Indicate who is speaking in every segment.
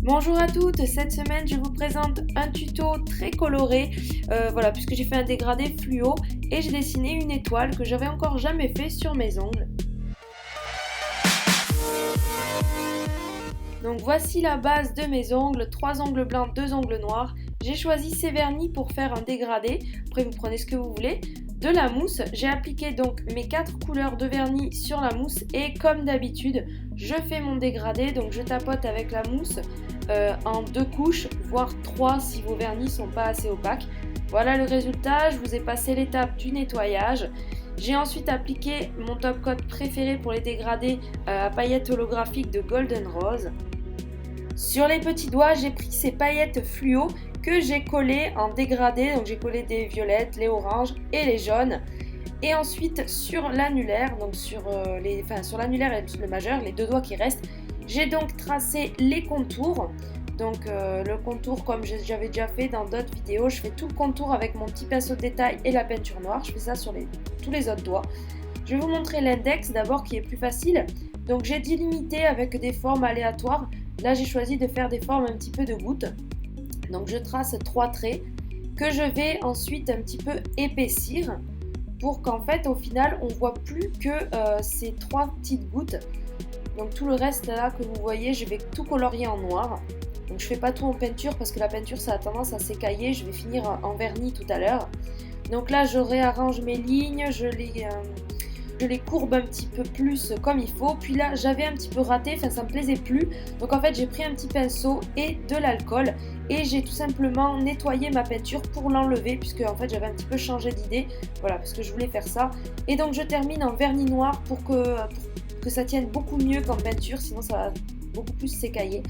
Speaker 1: Bonjour à toutes, cette semaine je vous présente un tuto très coloré, puisque j'ai fait un dégradé fluo et j'ai dessiné une étoile que j'avais encore jamais fait sur mes ongles. Donc voici la base de mes ongles, 3 ongles blancs, 2 ongles noirs. J'ai choisi ces vernis pour faire un dégradé, après vous prenez ce que vous voulez. De la mousse, j'ai appliqué donc mes 4 couleurs de vernis sur la mousse et comme d'habitude, je fais mon dégradé, donc je tapote avec la mousse en 2 couches, voire 3 si vos vernis sont pas assez opaques. Voilà le résultat, je vous ai passé l'étape du nettoyage. J'ai ensuite appliqué mon top coat préféré pour les dégradés à paillettes holographiques de Golden Rose. Sur les petits doigts, j'ai pris ces paillettes fluo que j'ai collées en dégradé, donc j'ai collé des violettes, les oranges et les jaunes. Et ensuite sur l'annulaire, donc sur l'annulaire et le majeur, les 2 doigts qui restent, j'ai donc tracé les contours. Donc le contour comme j'avais déjà fait dans d'autres vidéos, je fais tout le contour avec mon petit pinceau de détail et la peinture noire. Je fais ça sur tous les autres doigts. Je vais vous montrer l'index d'abord qui est plus facile. Donc j'ai délimité avec des formes aléatoires. Là j'ai choisi de faire des formes un petit peu de gouttes. Donc je trace 3 traits que je vais ensuite un petit peu épaissir pour qu'en fait au final on voit plus que ces 3 petites gouttes. Donc tout le reste là que vous voyez, je vais tout colorier en noir. Donc je fais pas tout en peinture parce que la peinture ça a tendance à s'écailler, je vais finir en vernis tout à l'heure. Donc là je réarrange mes lignes, je les courbe un petit peu plus comme il faut. Puis là j'avais un petit peu raté, ça me plaisait plus. Donc en fait j'ai pris un petit pinceau et de l'alcool et j'ai tout simplement nettoyé ma peinture pour l'enlever puisque en fait j'avais un petit peu changé d'idée. Voilà, parce que je voulais faire ça. Et donc je termine en vernis noir pour que ça tienne beaucoup mieux qu'en peinture, sinon ça va beaucoup plus s'écailler.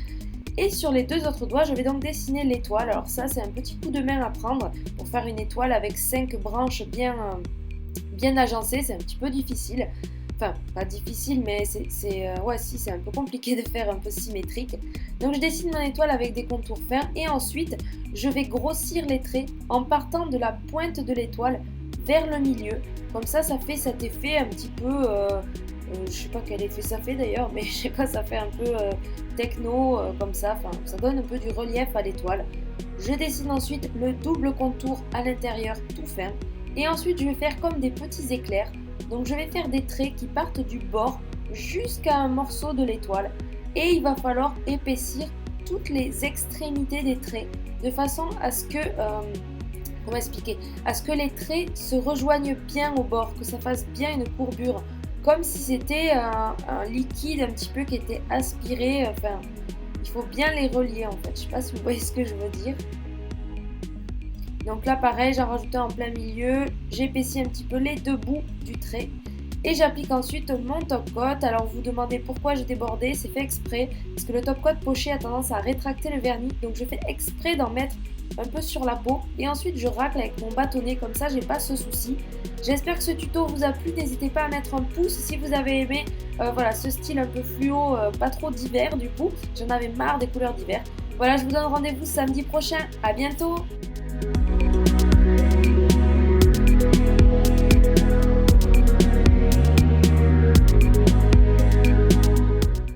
Speaker 1: Et sur les 2 autres doigts, je vais donc dessiner l'étoile. Alors ça, c'est un petit coup de main à prendre pour faire une étoile avec 5 branches bien agencées. C'est un petit peu difficile. Enfin, pas difficile, mais c'est un peu compliqué de faire un peu symétrique. Donc je dessine mon étoile avec des contours fins et ensuite, je vais grossir les traits en partant de la pointe de l'étoile vers le milieu. Comme ça fait cet effet un petit peu... je sais pas quel effet ça fait d'ailleurs, mais je sais pas, ça fait un peu techno comme ça, ça donne un peu du relief à l'étoile. Je dessine ensuite le double contour à l'intérieur tout fin et ensuite je vais faire comme des petits éclairs. Donc je vais faire des traits qui partent du bord jusqu'à un morceau de l'étoile et il va falloir épaissir toutes les extrémités des traits de façon à ce que à ce que les traits se rejoignent bien au bord, que ça fasse bien une courbure. Comme si c'était un liquide un petit peu qui était aspiré, il faut bien les relier en fait, je sais pas si vous voyez ce que je veux dire. Donc là pareil, j'en rajouté en plein milieu, j'épaissis un petit peu les 2 bouts du trait et j'applique ensuite mon top coat. Alors vous vous demandez pourquoi j'ai débordé, c'est fait exprès, parce que le top coat poché a tendance à rétracter le vernis, donc je fais exprès d'en mettre un peu sur la peau et ensuite je racle avec mon bâtonnet, comme ça j'ai pas ce souci. J'espère que ce tuto vous a plu, n'hésitez pas à mettre un pouce si vous avez aimé ce style un peu fluo, pas trop d'hiver du coup, j'en avais marre des couleurs d'hiver. Voilà, je vous donne rendez-vous samedi prochain, à bientôt.